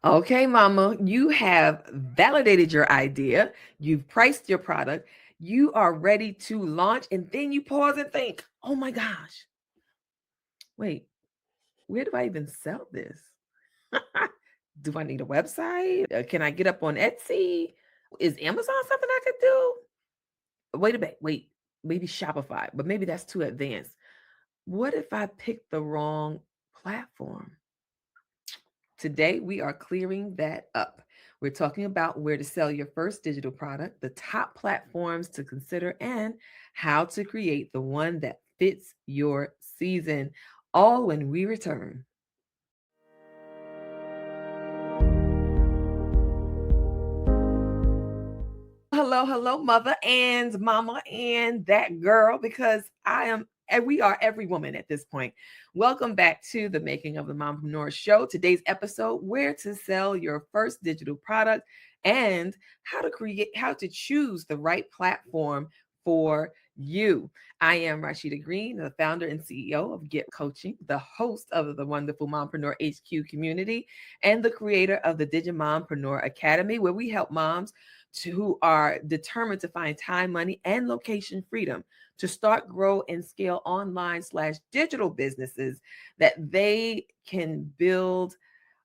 Okay, mama, you have validated your idea. You've priced your product. You are ready to launch. And then you pause and think, oh my gosh, wait, where do I even sell this? Do I need a website? Can I get up on Etsy? Is Amazon something I could do? Wait a minute. Wait, maybe Shopify, but maybe that's too advanced. What if I picked the wrong platform? Today, we are clearing that up. We're talking about where to sell your first digital product, the top platforms to consider, and how to create the one that fits your season. All when we return. Hello, mother and mama and that girl, because I am, and we are every woman at this point. Welcome back to the Making of the Mompreneur Show. Today's episode, where to sell your first digital product and how to choose the right platform for you. I am Rashida Green, the founder and CEO of Get Coaching, the host of the wonderful Mompreneur HQ community, and the creator of the Digimompreneur Academy, where we help moms who are determined to find time, money, and location freedom to start, grow, and scale online/digital businesses that they can build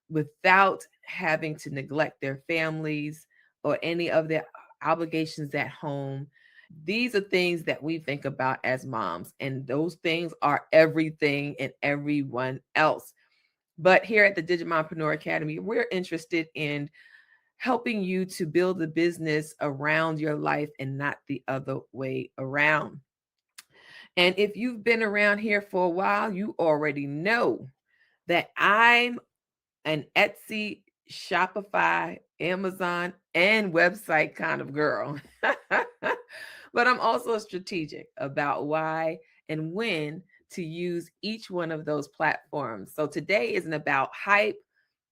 without having to neglect their families or any of their obligations at home. These are things that we think about as moms, and those things are everything and everyone else. But here at the Digimompreneur Academy, we're interested in helping you to build a business around your life and not the other way around. And if you've been around here for a while, you already know that I'm an Etsy, Shopify, Amazon, and website kind of girl. But I'm also strategic about why and when to use each one of those platforms. So today isn't about hype,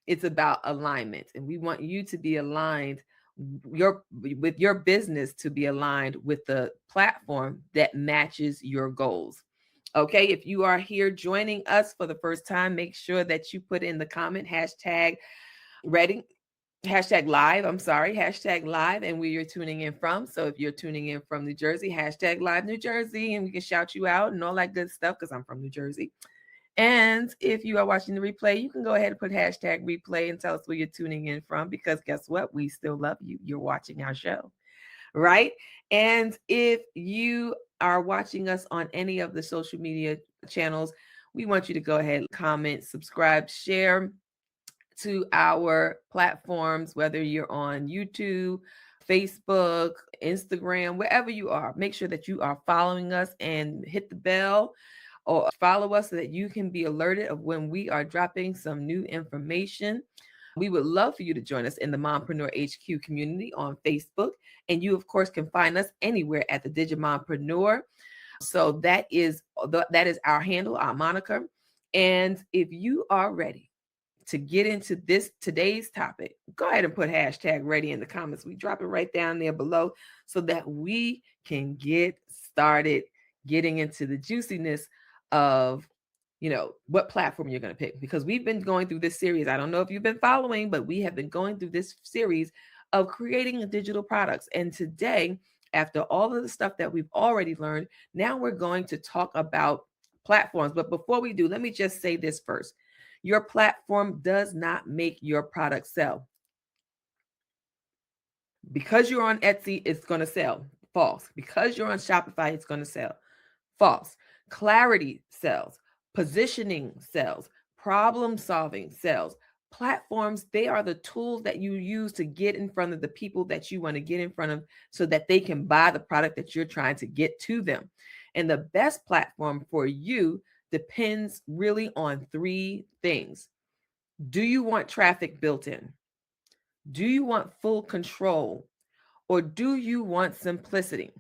it's about alignment. And we want you to be aligned with your business, to be aligned with the platform that matches your goals. Okay, if you are here joining us for the first time, make sure that you put in the comment hashtag ready, hashtag live, hashtag live, and where you're tuning in from. So if you're tuning in from New Jersey, hashtag live New Jersey, and we can shout you out and all that good stuff because I'm from New Jersey. And if you are watching the replay, you can go ahead and put hashtag replay and tell us where you're tuning in from, because guess what? We still love you. You're watching our show, right? And if you are watching us on any of the social media channels, we want you to go ahead, comment, subscribe, share to our platforms, whether you're on YouTube, Facebook, Instagram, wherever you are. Make sure that you are following us and hit the bell or follow us so that you can be alerted of when we are dropping some new information. We would love for you to join us in the Mompreneur HQ community on Facebook. And you, of course, can find us anywhere at the Digimompreneur. So that is our handle, our moniker. And if you are ready to get into today's topic, go ahead and put hashtag ready in the comments. We drop it right down there below so that we can get started getting into the juiciness of what platform you're going to pick, because we've been going through this series. I don't know if you've been following, but we have been going through this series of creating digital products. And today, after all of the stuff that we've already learned, now we're going to talk about platforms. But before we do, let me just say this first. Your platform does not make your product sell. Because you're on Etsy, it's going to sell. False. Because you're on Shopify, it's going to sell. False. Clarity sells. Positioning sells. Problem solving sells. Platforms, they are the tools that you use to get in front of the people that you want to get in front of so that they can buy the product that you're trying to get to them. And the best platform for you depends really on three things. Do you want traffic built in? Do you want full control? Or do you want simplicity?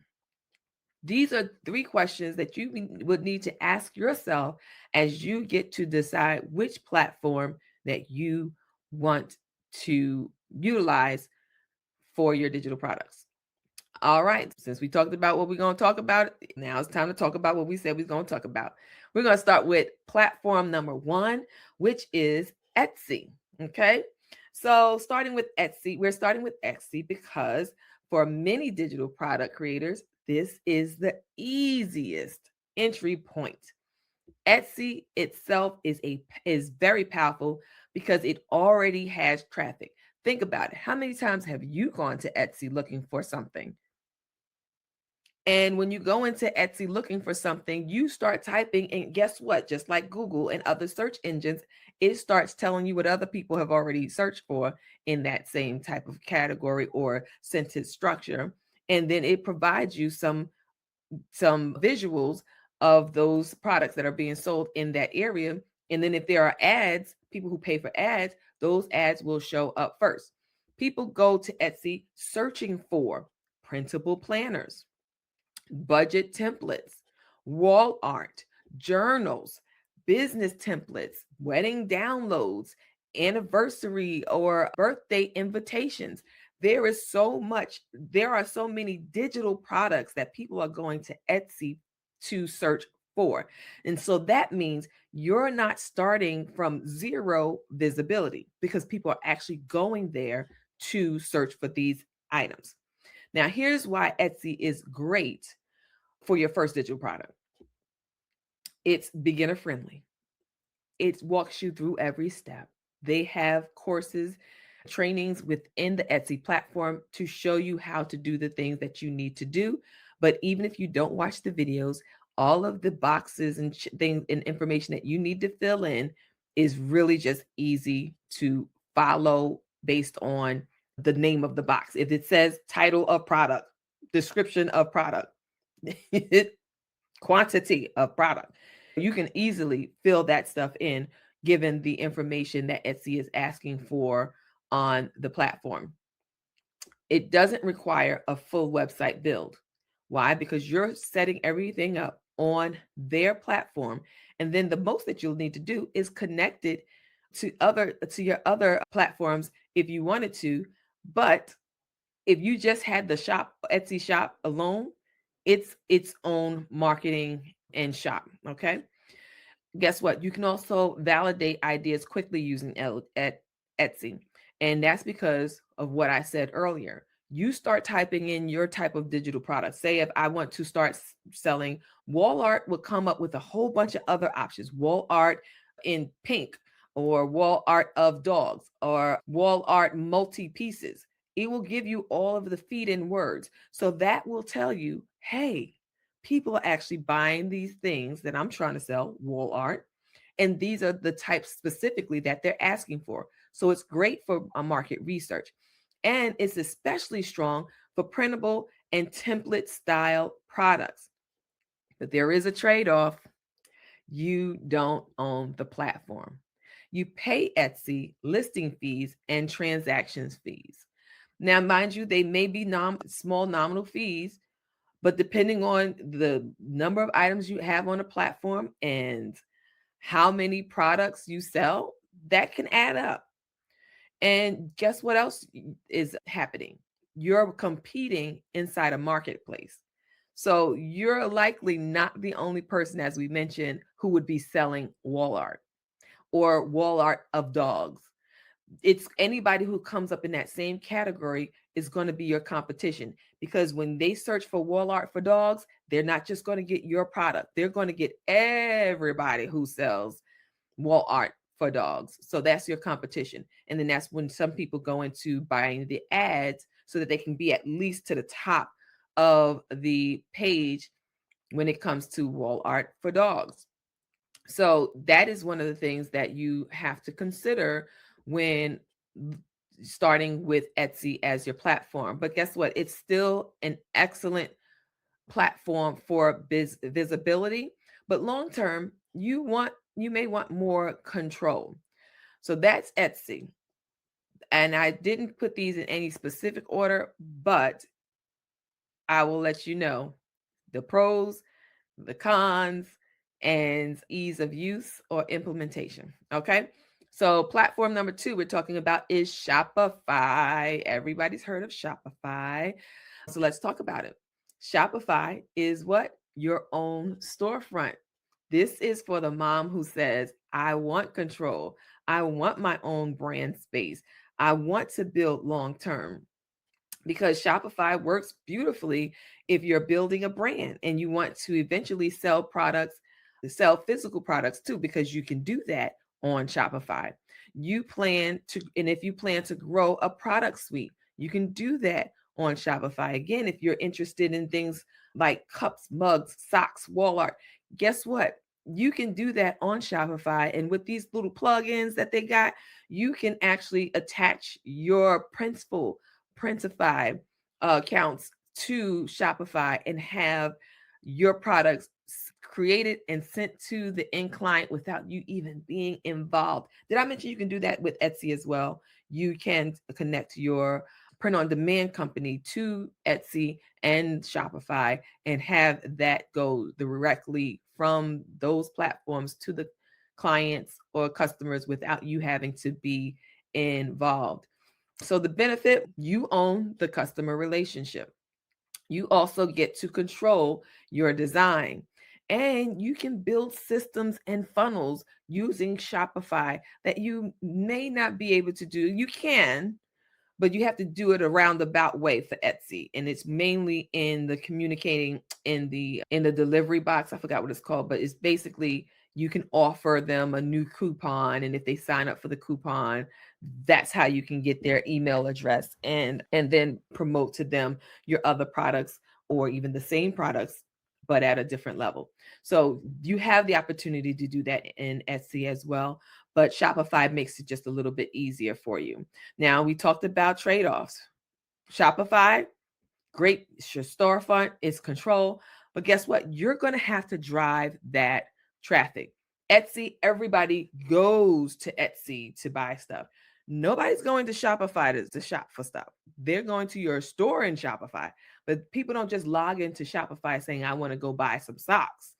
These are three questions that you would need to ask yourself as you get to decide which platform that you want to utilize for your digital products. All right, since we talked about what we're going to talk about, now it's time to talk about what we said we were going to talk about. We're going to start with platform number one, which is Etsy. Okay, So starting with Etsy, we're starting with Etsy because for many digital product creators, this is the easiest entry point. Etsy itself is very powerful because it already has traffic. Think about it. How many times have you gone to Etsy looking for something? And when you go into Etsy looking for something, you start typing, and guess what? Just like Google and other search engines, it starts telling you what other people have already searched for in that same type of category or sentence structure. And then it provides you some visuals of those products that are being sold in that area. And then if there are ads, people who pay for ads, those ads will show up first. People go to Etsy searching for printable planners, budget templates, wall art, journals, business templates, wedding downloads, anniversary or birthday invitations. There are so many digital products that people are going to Etsy to search for. And so that means you're not starting from zero visibility because people are actually going there to search for these items. Now, here's why Etsy is great for your first digital product. It's beginner friendly. It walks you through every step. They have courses, trainings within the Etsy platform to show you how to do the things that you need to do. But even if you don't watch the videos, all of the boxes and things and information that you need to fill in is really just easy to follow based on the name of the box. If it says title of product, description of product, quantity of product, you can easily fill that stuff in given the information that Etsy is asking for on the platform. It doesn't require a full website build. Why? Because you're setting everything up on their platform. And then the most that you'll need to do is connect it to your other platforms if you wanted to. But if you just had the shop, Etsy shop alone, it's its own marketing and shop. Okay. Guess what? You can also validate ideas quickly using Etsy. And that's because of what I said earlier. You start typing in your type of digital product. Say, if I want to start selling wall art, will come up with a whole bunch of other options: wall art in pink, or wall art of dogs, or wall art multi pieces. It will give you all of the feed in words. So that will tell you, hey, people are actually buying these things that I'm trying to sell, wall art. And these are the types specifically that they're asking for. So it's great for a market research. And it's especially strong for printable and template style products. But there is a trade-off. You don't own the platform. You pay Etsy listing fees and transactions fees. Now, mind you, they may be small nominal fees, but depending on the number of items you have on a platform and how many products you sell, that can add up. And guess what else is happening? You're competing inside a marketplace. So you're likely not the only person, as we mentioned, who would be selling wall art or wall art of dogs. It's anybody who comes up in that same category is going to be your competition, because when they search for wall art for dogs, they're not just going to get your product. They're going to get everybody who sells wall art for dogs. So that's your competition. And then that's when some people go into buying the ads so that they can be at least to the top of the page when it comes to wall art for dogs. So that is one of the things that you have to consider when starting with Etsy as your platform. But guess what? It's still an excellent platform for visibility. But long term, you may want more control. So that's Etsy. And I didn't put these in any specific order, but I will let you know the pros, the cons, and ease of use or implementation. Okay. So platform number 2 we're talking about is Shopify. Everybody's heard of Shopify. So let's talk about it. Shopify is what? Your own storefront. This is for the mom who says, I want control. I want my own brand space. I want to build long term because Shopify works beautifully if you're building a brand and you want to eventually sell products, sell physical products too, because you can do that on Shopify. And if you plan to grow a product suite, you can do that on Shopify. Again, if you're interested in things like cups, mugs, socks, wall art, guess what? You can do that on Shopify. And with these little plugins that they got, you can actually attach your Printify accounts to Shopify and have your products created and sent to the end client without you even being involved. Did I mention you can do that with Etsy as well? You can connect your print on demand company to Etsy and Shopify and have that go directly from those platforms to the clients or customers without you having to be involved. So the benefit, you own the customer relationship. You also get to control your design. And you can build systems and funnels using Shopify that you may not be able to do. You can, but you have to do it a roundabout way for Etsy. And it's mainly in the communicating in the delivery box. I forgot what it's called, but it's basically you can offer them a new coupon. And if they sign up for the coupon, that's how you can get their email address and then promote to them your other products or even the same products, but at a different level. So you have the opportunity to do that in Etsy as well, but Shopify makes it just a little bit easier for you. Now, we talked about trade-offs. Shopify, great, it's your storefront, it's control, but guess what? You're going to have to drive that traffic. Etsy, everybody goes to Etsy to buy stuff. Nobody's going to Shopify to shop for stuff. They're going to your store in Shopify, but people don't just log into Shopify saying, I want to go buy some socks.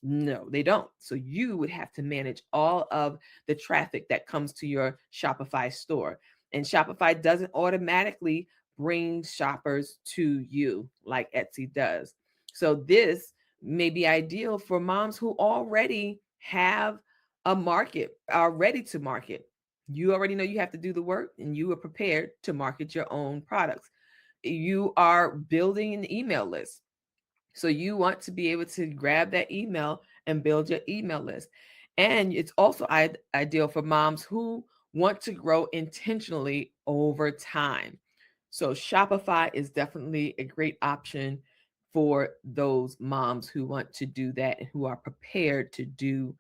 No, they don't. So you would have to manage all of the traffic that comes to your Shopify store. And Shopify doesn't automatically bring shoppers to you like Etsy does. So this may be ideal for moms who already have a market, are ready to market. You already know you have to do the work and you are prepared to market your own products. You are building an email list. So you want to be able to grab that email and build your email list. And it's also ideal for moms who want to grow intentionally over time. So Shopify is definitely a great option for those moms who want to do that and who are prepared to do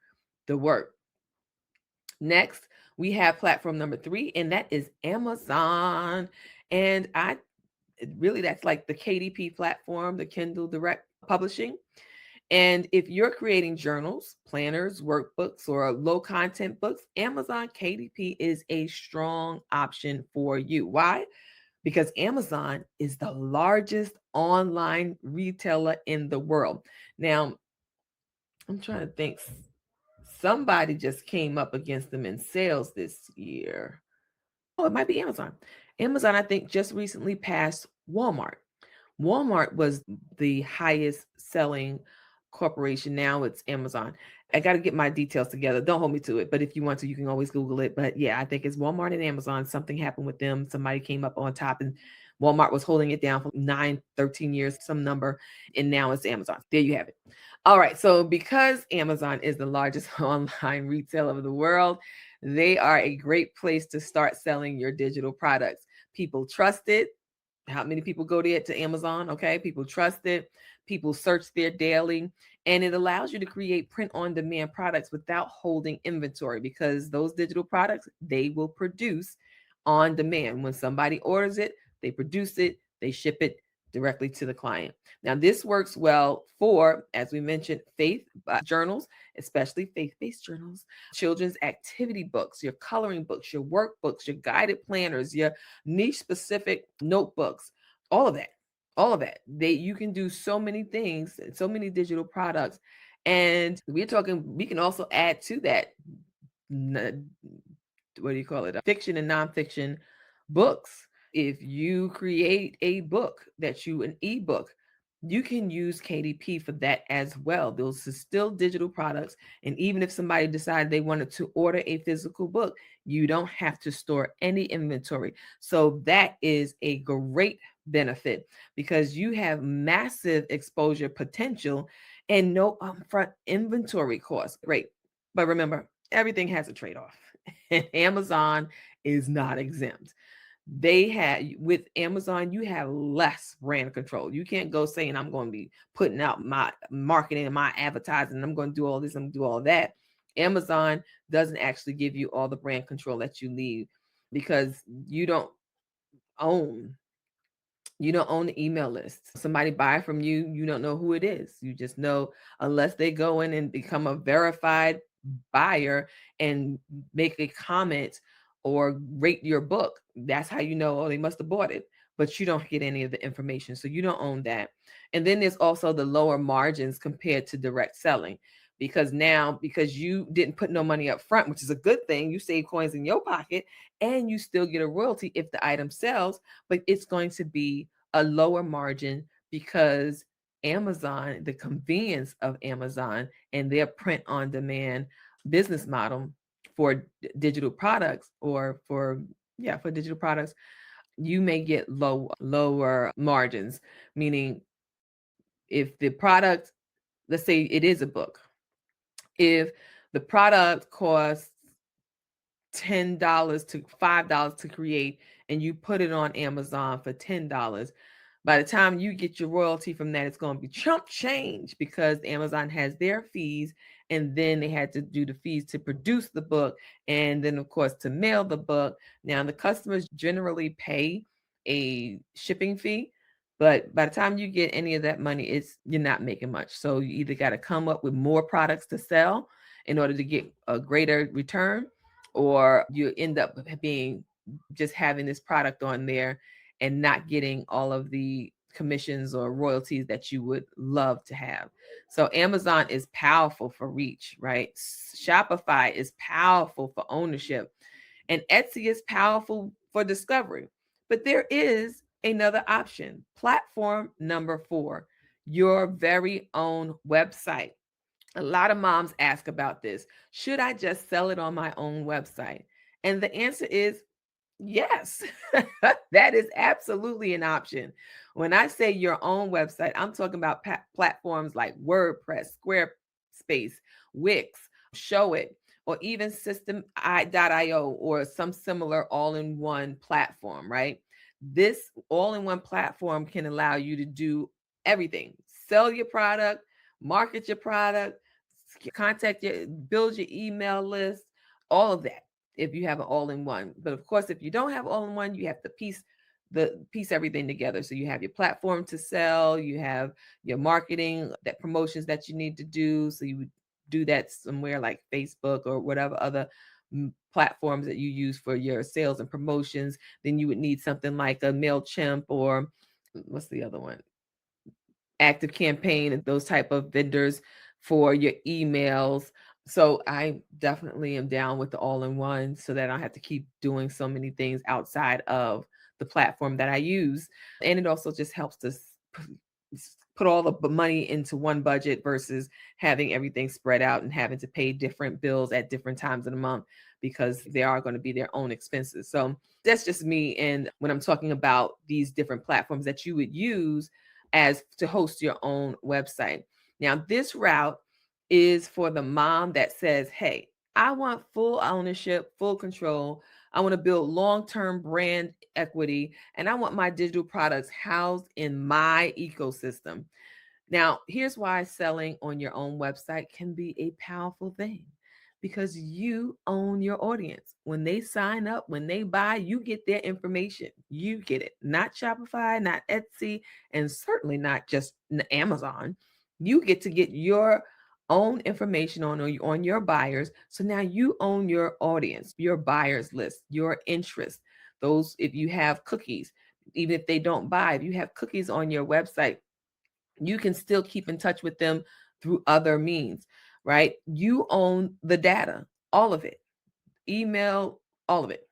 the work. Next, we have platform number 3, and that is Amazon. And that's like the KDP platform, the Kindle Direct Publishing. And if you're creating journals, planners, workbooks, or low content books, Amazon KDP is a strong option for you. Why? Because Amazon is the largest online retailer in the world. Now, I'm trying to think. Somebody just came up against them in sales this year. Oh, it might be Amazon. Amazon, I think, just recently passed Walmart. Walmart was the highest selling corporation. Now it's Amazon. I got to get my details together. Don't hold me to it. But if you want to, you can always Google it. But yeah, I think it's Walmart and Amazon. Something happened with them. Somebody came up on top and Walmart was holding it down for 13 years, some number. And now it's Amazon. There you have it. All right. So because Amazon is the largest online retailer of the world, they are a great place to start selling your digital products. People trust it. How many people go there to Amazon? Okay. People trust it. People search there daily. And it allows you to create print on demand products without holding inventory because those digital products, they will produce on demand. When somebody orders it, they produce it, they ship it directly to the client. Now, this works well for, as we mentioned, faith journals, especially faith-based journals, children's activity books, your coloring books, your workbooks, your guided planners, your niche-specific notebooks, all of that. All of that. You can do so many things, so many digital products. And we can also add to that, what do you call it? Fiction and nonfiction books. If you create an ebook you can use KDP for that as well. Those are still digital products. And even if somebody decided they wanted to order a physical book, you don't have to store any inventory. So that is a great benefit because you have massive exposure potential and no upfront inventory costs. Great. But remember, everything has a trade-off. And Amazon is not exempt. They had with Amazon, you have less brand control. You can't go saying I'm going to be putting out my marketing and my advertising, and I'm going to do all this, I'm going to do all that. Amazon doesn't actually give you all the brand control that you need because own you don't own the email list. Somebody buy from you, you don't know who it is. You just know unless they go in and become a verified buyer and make a comment or rate your book. That's how you know, oh, they must have bought it. But you don't get any of the information. So you don't own that. And then there's also the lower margins compared to direct selling. Because now, because you didn't put no money up front, which is a good thing, you save coins in your pocket and you still get a royalty if the item sells, but it's going to be a lower margin because Amazon, the convenience of Amazon and their print on demand business model for digital products for digital products, you may get lower margins, meaning if the product, let's say it is a book, if the product costs $10 to $5 to create and you put it on Amazon for $10, by the time you get your royalty from that, it's going to be chump change because Amazon has their fees and then they had to do the fees to produce the book and then of course to mail the book. Now the customers generally pay a shipping fee, but by the time you get any of that money, you're not making much. So you either got to come up with more products to sell in order to get a greater return, or you end up being just having this product on there and not getting all of the commissions or royalties that you would love to have. So Amazon is powerful for reach, right? Shopify is powerful for ownership, and Etsy is powerful for discovery. But there is another option. Platform number 4, your very own website. A lot of moms ask about this. Should I just sell it on my own website? And the answer is yes. That is absolutely an option. When I say your own website, I'm talking about platforms like WordPress, Squarespace, Wix, Showit, or even System.io or some similar all-in-one platform, right? This all-in-one platform can allow you to do everything. Sell your product, market your product, build your email list, all of that if you have an all-in-one. But of course, if you don't have all-in-one, you have to piece everything together. So you have your platform to sell, you have your marketing, that promotions that you need to do. So you would do that somewhere like Facebook or whatever other platforms that you use for your sales and promotions. Then you would need something like a MailChimp or what's the other one? Active Campaign and those type of vendors for your emails. So I definitely am down with the all-in-one so that I don't have to keep doing so many things outside of the platform that I use. And it also just helps to put all the money into one budget versus having everything spread out and having to pay different bills at different times of the month because they are going to be their own expenses. So that's just me. And when I'm talking about these different platforms that you would use as to host your own website. Now, this route is for the mom that says, hey, I want full ownership, full control. I want to build long-term brand equity, and I want my digital products housed in my ecosystem. Now, here's why selling on your own website can be a powerful thing. Because you own your audience. When they sign up, when they buy, you get their information. You get it. Not Shopify, not Etsy, and certainly not just Amazon. You get to get your own information on your buyers. So now you own your audience, your buyers list, your interest. Those, if you have cookies, even if they don't buy, if you have cookies on your website, you can still keep in touch with them through other means, right? You own the data, all of it, email, all of it.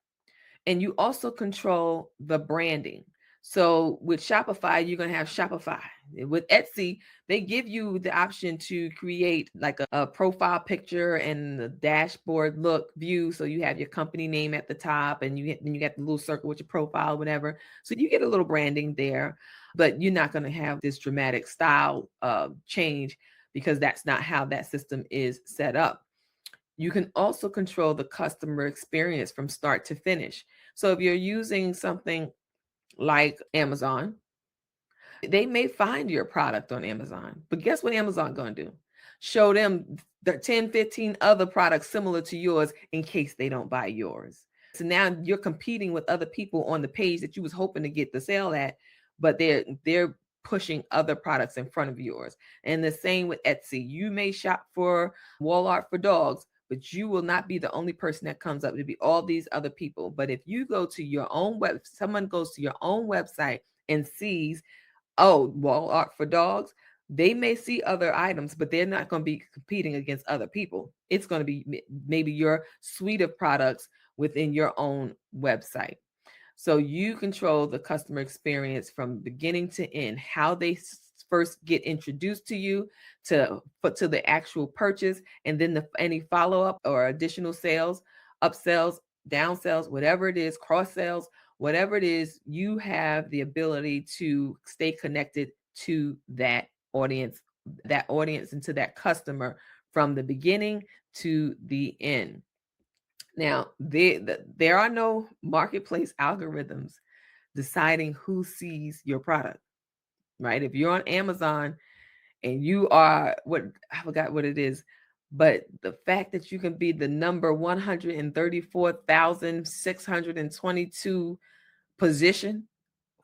And you also control the branding. So with Shopify, you're going to have Shopify. With Etsy, they give you the option to create like a profile picture and the dashboard look view. So you have your company name at the top, and then you got the little circle with your profile, whatever. So you get a little branding there, but you're not going to have this dramatic style change because that's not how that system is set up. You can also control the customer experience from start to finish. So if you're using something like Amazon, they may find your product on Amazon, but guess what Amazon going to do? Show them the 10, 15 other products similar to yours in case they don't buy yours. So now you're competing with other people on the page that you was hoping to get the sale at, but they're pushing other products in front of yours. And the same with Etsy. You may shop for wall art for dogs, but you will not be the only person that comes up. It'll be all these other people. But if you go to your own someone goes to your own website and sees, oh, wall art for dogs, they may see other items, but they're not going to be competing against other people. It's going to be maybe your suite of products within your own website. So you control the customer experience from beginning to end, how they first get introduced to you to the actual purchase, and then any follow-up or additional sales, upsells, downsells, whatever it is, cross sales, whatever it is, you have the ability to stay connected to that audience and to that customer from the beginning to the end. Now, there are no marketplace algorithms deciding who sees your product, right? If you're on Amazon and you are I forgot what it is, but the fact that you can be the number 134,622 position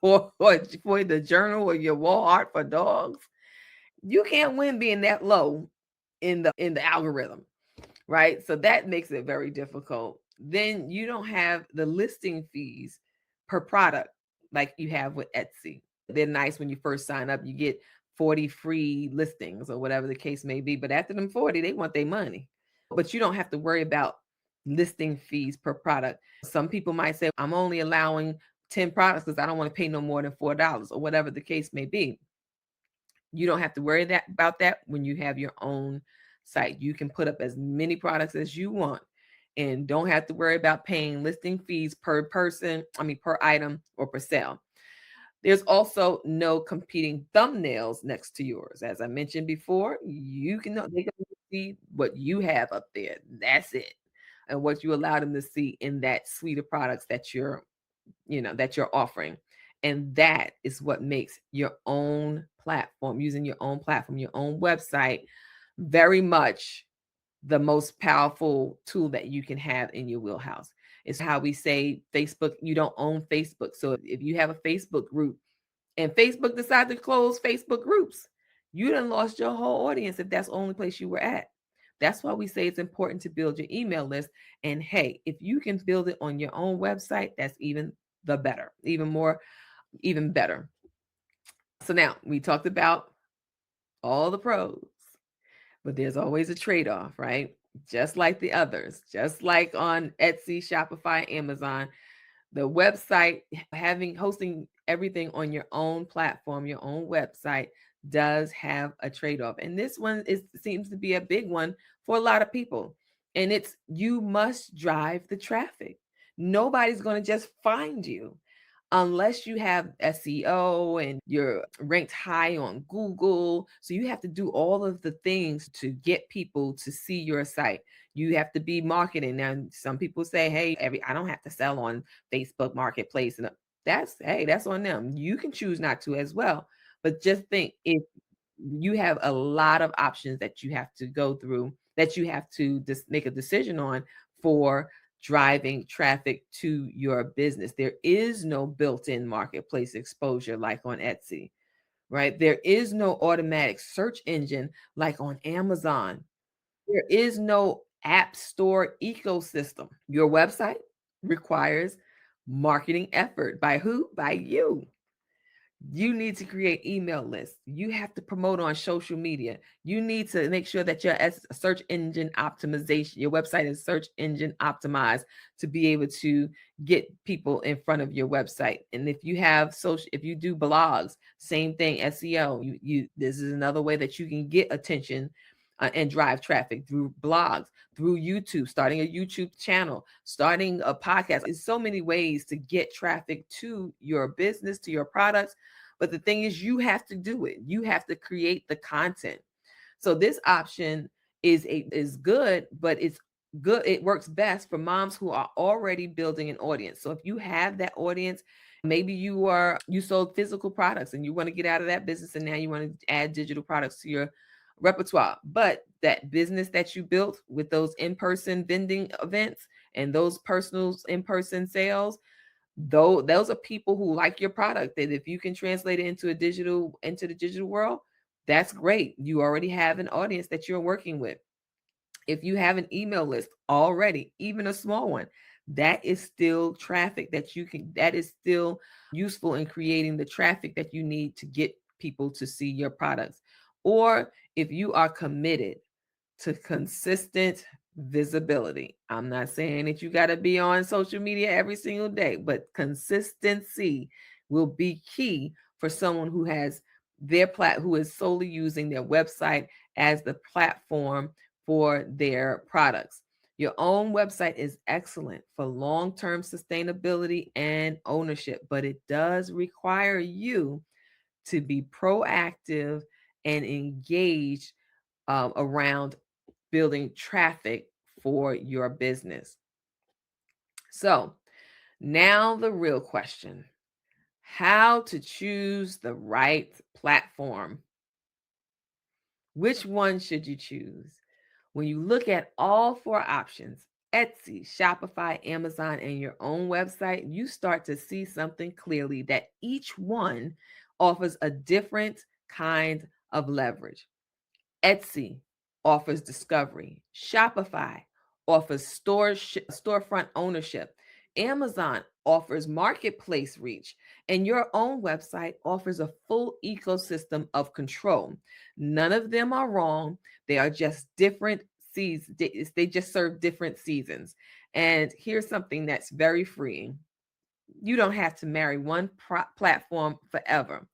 for the journal or your wall art for dogs, you can't win being that low in the algorithm, right? So that makes it very difficult. Then you don't have the listing fees per product like you have with Etsy. They're nice when you first sign up. You get 40 free listings or whatever the case may be. But after them 40, they want their money. But you don't have to worry about listing fees per product. Some people might say, I'm only allowing 10 products because I don't want to pay no more than $4 or whatever the case may be. You don't have to worry about that when you have your own site. You can put up as many products as you want and don't have to worry about paying listing fees per item or per sale. There's also no competing thumbnails next to yours. As I mentioned before, they can see what you have up there. That's it. And what you allow them to see in that suite of products that you're offering. And that is what makes your own platform, using your own platform, your own website, very much the most powerful tool that you can have in your wheelhouse. It's how we say Facebook, you don't own Facebook. So if you have a Facebook group and Facebook decides to close Facebook groups, you done lost your whole audience if that's the only place you were at. That's why we say it's important to build your email list. And hey, if you can build it on your own website, that's even the better, even better. So now we talked about all the pros, but there's always a trade-off, right? Just like the others, just like on Etsy, Shopify, Amazon, the website, hosting everything on your own platform, your own website, does have a trade-off. And this one seems to be a big one for a lot of people. And it's, you must drive the traffic. Nobody's going to just find you unless you have SEO and you're ranked high on Google. So you have to do all of the things to get people to see your site. You have to be marketing. Now, some people say, hey, I don't have to sell on Facebook Marketplace. And that's on them. You can choose not to as well. But just think, if you have a lot of options that you have to go through, that you have to just make a decision on for driving traffic to your business. There is no built-in marketplace exposure like on Etsy, right? There is no automatic search engine like on Amazon. There is no app store ecosystem. Your website requires marketing effort by who? By you. You need to create email lists. You have to promote on social media. You need to make sure that your search engine optimization, your website is search engine optimized to be able to get people in front of your website. And if you have social, if you do blogs, same thing, SEO. This is another way that you can get attention and drive traffic through blogs, through YouTube, starting a YouTube channel, starting a podcast. There's so many ways to get traffic to your business, to your products. But the thing is, you have to do it. You have to create the content. So this option is good, but it's good. It works best for moms who are already building an audience. So if you have that audience, maybe you sold physical products and you want to get out of that business, and now you want to add digital products to your repertoire. But that business that you built with those in-person vending events and those personal in-person sales, though, those are people who like your product. That if you can translate it into the digital world, that's great. You already have an audience that you're working with. If you have an email list already, even a small one, that is still traffic that is still useful in creating the traffic that you need to get people to see your products. Or if you are committed to consistent visibility, I'm not saying that you got to be on social media every single day, but consistency will be key for someone who has who is solely using their website as the platform for their products. Your own website is excellent for long-term sustainability and ownership, but it does require you to be proactive and engaged around building traffic for your business. So now the real question: how to choose the right platform? Which one should you choose? When you look at all four options, Etsy, Shopify, Amazon, and your own website, you start to see something clearly, that each one offers a different kind of leverage. Etsy offers discovery. Shopify offers storefront ownership. Amazon offers marketplace reach. And your own website offers a full ecosystem of control. None of them are wrong. They are just different seasons. They just serve different seasons. And here's something that's very freeing: you don't have to marry one platform forever.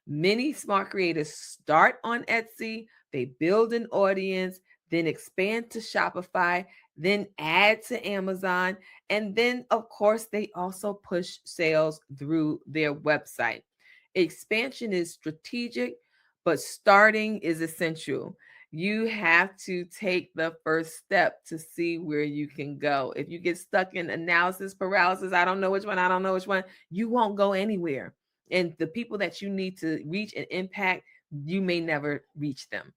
Many smart creators start on Etsy, they build an audience, then expand to Shopify, then add to Amazon, and then, of course, they also push sales through their website. Expansion is strategic, but starting is essential. You have to take the first step to see where you can go. If you get stuck in analysis paralysis, I don't know which one, you won't go anywhere. And the people that you need to reach and impact, you may never reach them.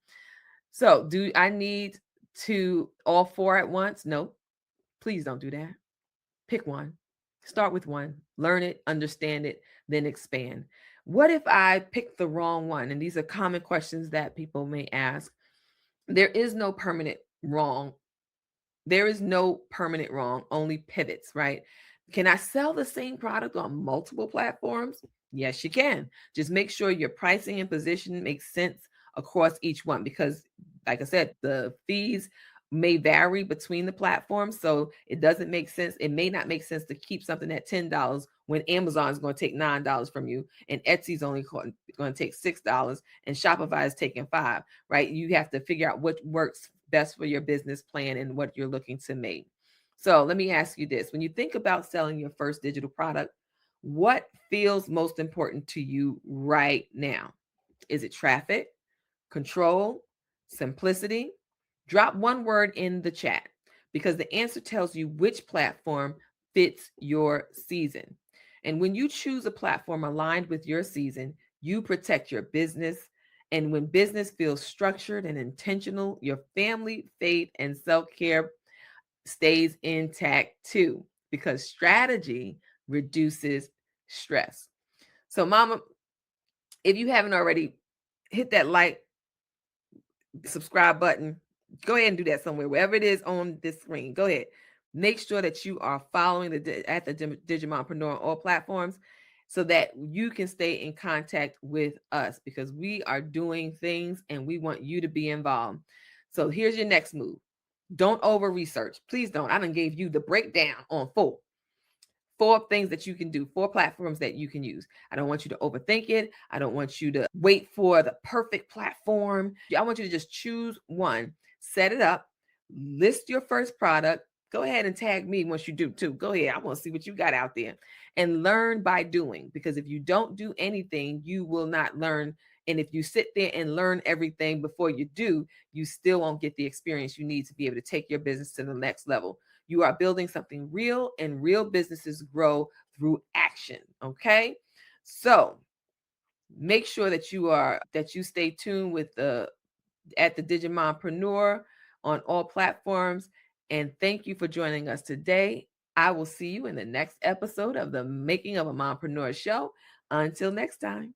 So do I need to all four at once? No, please don't do that. Pick one. Start with one. Learn it, understand it, then expand. What if I pick the wrong one? And these are common questions that people may ask. There is no permanent wrong. There is no permanent wrong, only pivots, right? Can I sell the same product on multiple platforms? Yes, you can. Just make sure your pricing and position makes sense across each one, because, like I said, the fees may vary between the platforms. So it doesn't make sense. It may not make sense to keep something at $10 when Amazon is going to take $9 from you, and Etsy's only going to take $6, and Shopify is taking $5, right? You have to figure out what works best for your business plan and what you're looking to make. So let me ask you this: when you think about selling your first digital product, what feels most important to you right now? Is it traffic, control, simplicity? Drop one word in the chat, because the answer tells you which platform fits your season. And when you choose a platform aligned with your season, you protect your business. And when business feels structured and intentional, your family, faith, and self-care stays intact too, because strategy reduces stress. So, Mama, if you haven't already, hit that like, subscribe button. Go ahead and do that somewhere, wherever it is on this screen. Go ahead. Make sure that you are following at the Digimompreneur on all platforms, so that you can stay in contact with us, because we are doing things and we want you to be involved. So here's your next move. Don't over research. Please don't. I done gave you the breakdown on four things that you can do, four platforms that you can use. I don't want you to overthink it. I don't want you to wait for the perfect platform. I want you to just choose one, set it up, list your first product. Go ahead and tag me once you do too. Go ahead. I want to see what you got out there, and learn by doing, because if you don't do anything, you will not learn. And if you sit there and learn everything before you do, you still won't get the experience you need to be able to take your business to the next level. You are building something real, and real businesses grow through action. Okay. So make sure that you stay tuned with at the Digimompreneur on all platforms. And thank you for joining us today. I will see you in the next episode of the Making of a Mompreneur show. Until next time.